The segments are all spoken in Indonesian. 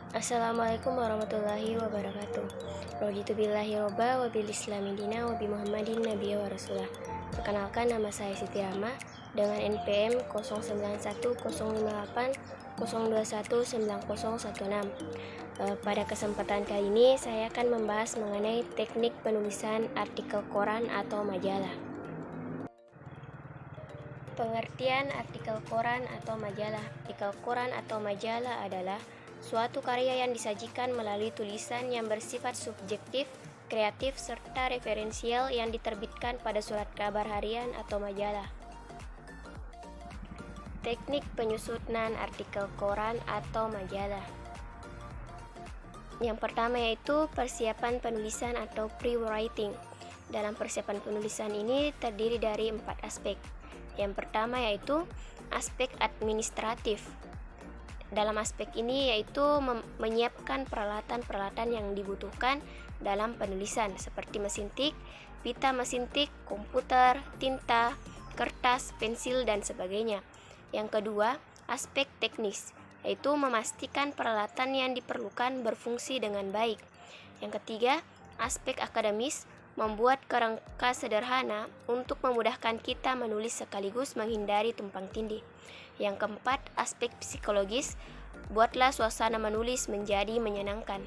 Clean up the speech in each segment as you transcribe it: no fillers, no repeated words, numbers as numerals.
Assalamualaikum warahmatullahi wabarakatuh. Raditu billahi robba wa bil islami dina wa bi Muhammadin nabiyya wa rasulah. Perkenalkan, nama saya Siti Rama dengan NPM 09105802190016. Pada kesempatan kali ini saya akan membahas mengenai teknik penulisan artikel koran atau majalah. Pengertian artikel koran atau majalah. Artikel koran atau majalah adalah suatu karya yang disajikan melalui tulisan yang bersifat subjektif, kreatif, serta referensial yang diterbitkan pada surat kabar harian atau majalah. Teknik penyusunan artikel koran atau majalah. Yang pertama yaitu persiapan penulisan atau pre-writing. Dalam persiapan penulisan ini terdiri dari 4 aspek. Yang pertama yaitu aspek administratif. Dalam aspek ini yaitu menyiapkan peralatan-peralatan yang dibutuhkan dalam penulisan seperti mesin tik, pita mesin tik, komputer, tinta, kertas, pensil, dan sebagainya. Yang kedua, aspek teknis, yaitu memastikan peralatan yang diperlukan berfungsi dengan baik. Yang ketiga, aspek akademis, membuat kerangka sederhana untuk memudahkan kita menulis sekaligus menghindari tumpang tindih. Yang keempat, aspek psikologis, buatlah suasana menulis menjadi menyenangkan.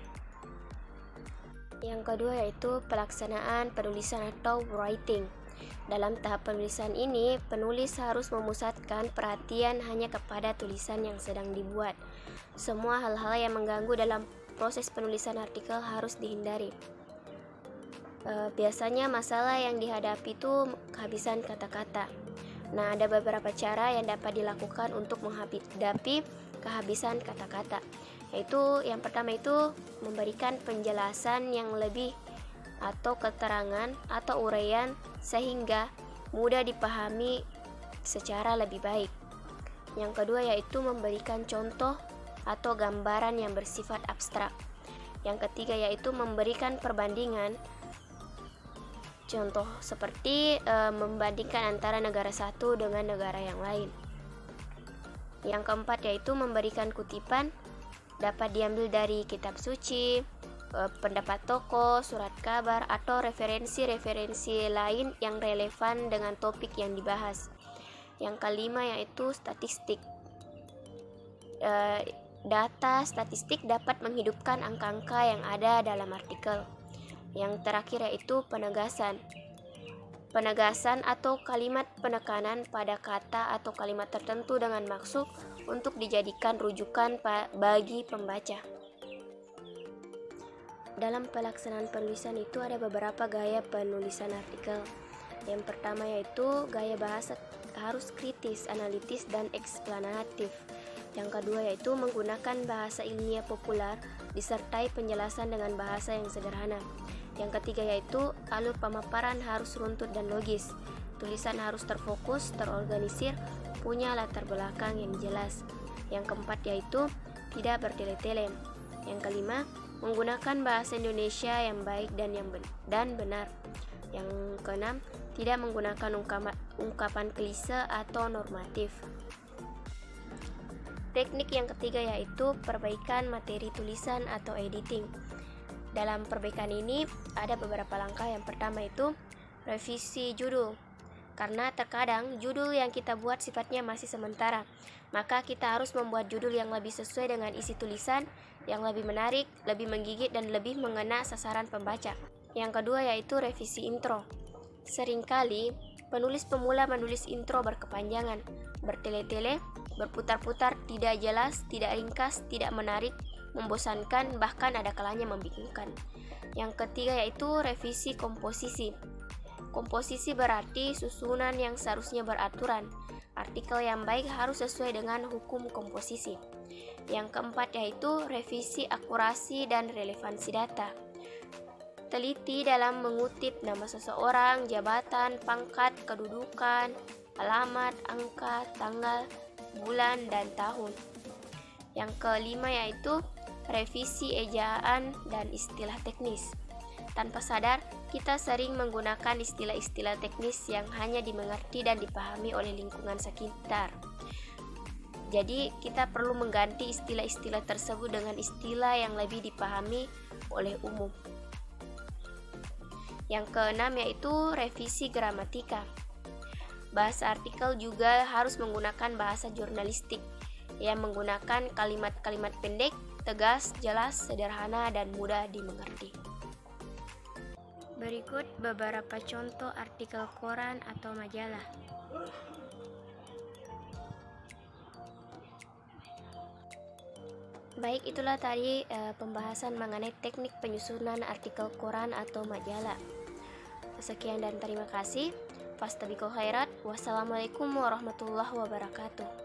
Yang kedua yaitu pelaksanaan penulisan atau writing. Dalam tahap penulisan ini, penulis harus memusatkan perhatian hanya kepada tulisan yang sedang dibuat. Semua hal-hal yang mengganggu dalam proses penulisan artikel harus dihindari. Biasanya masalah yang dihadapi itu kehabisan kata-kata. Nah, ada beberapa cara yang dapat dilakukan untuk menghadapi kehabisan kata-kata. Yaitu yang pertama itu memberikan penjelasan yang lebih atau keterangan atau uraian sehingga mudah dipahami secara lebih baik. Yang kedua yaitu memberikan contoh atau gambaran yang bersifat abstrak. Yang ketiga yaitu memberikan perbandingan. Contoh seperti membandingkan antara negara satu dengan negara yang lain. Yang keempat yaitu memberikan kutipan, dapat diambil dari kitab suci, pendapat tokoh, surat kabar, atau referensi-referensi lain yang relevan dengan topik yang dibahas. Yang kelima yaitu statistik. Data statistik dapat menghidupkan angka-angka yang ada dalam artikel. Yang terakhir yaitu penegasan. Penegasan atau kalimat penekanan pada kata atau kalimat tertentu dengan maksud untuk dijadikan rujukan bagi pembaca. Dalam pelaksanaan penulisan itu ada beberapa gaya penulisan artikel. Yang pertama yaitu gaya bahasa harus kritis, analitis, dan eksplanatif. Yang kedua yaitu menggunakan bahasa ilmiah populer disertai penjelasan dengan bahasa yang sederhana. Yang ketiga yaitu alur pemaparan harus runtut dan logis. Tulisan harus terfokus, terorganisir, punya latar belakang yang jelas. Yang keempat yaitu tidak bertele-tele. Yang kelima, menggunakan bahasa Indonesia yang baik dan benar. Yang keenam, tidak menggunakan ungkapan klise atau normatif. Teknik yang ketiga yaitu perbaikan materi tulisan atau editing. Dalam perbaikan ini ada beberapa langkah. Yang pertama itu revisi judul. Karena terkadang judul yang kita buat sifatnya masih sementara, maka kita harus membuat judul yang lebih sesuai dengan isi tulisan, yang lebih menarik, lebih menggigit, dan lebih mengena sasaran pembaca. Yang kedua yaitu revisi intro. Seringkali penulis pemula menulis intro berkepanjangan, bertele-tele, berputar-putar, tidak jelas, tidak ringkas, tidak menarik, membosankan, bahkan ada kalanya membingungkan. Yang ketiga yaitu revisi komposisi. Komposisi berarti susunan yang seharusnya beraturan. Artikel yang baik harus sesuai dengan hukum komposisi. Yang keempat yaitu revisi akurasi dan relevansi data. Teliti dalam mengutip nama seseorang, jabatan, pangkat, kedudukan, alamat, angka, tanggal, bulan, dan tahun. Yang kelima yaitu revisi ejaan dan istilah teknis. Tanpa sadar, kita sering menggunakan istilah-istilah teknis yang hanya dimengerti dan dipahami oleh lingkungan sekitar. Jadi kita perlu mengganti istilah-istilah tersebut dengan istilah yang lebih dipahami oleh umum. Yang keenam yaitu revisi gramatika. Bahasa artikel juga harus menggunakan bahasa jurnalistik yang menggunakan kalimat-kalimat pendek, tegas, jelas, sederhana, dan mudah dimengerti. Berikut beberapa contoh artikel koran atau majalah. Baik, itulah tadi pembahasan mengenai teknik penyusunan artikel koran atau majalah. Sekian dan terima kasih. Fastabiqul khairat. Wassalamualaikum warahmatullahi wabarakatuh.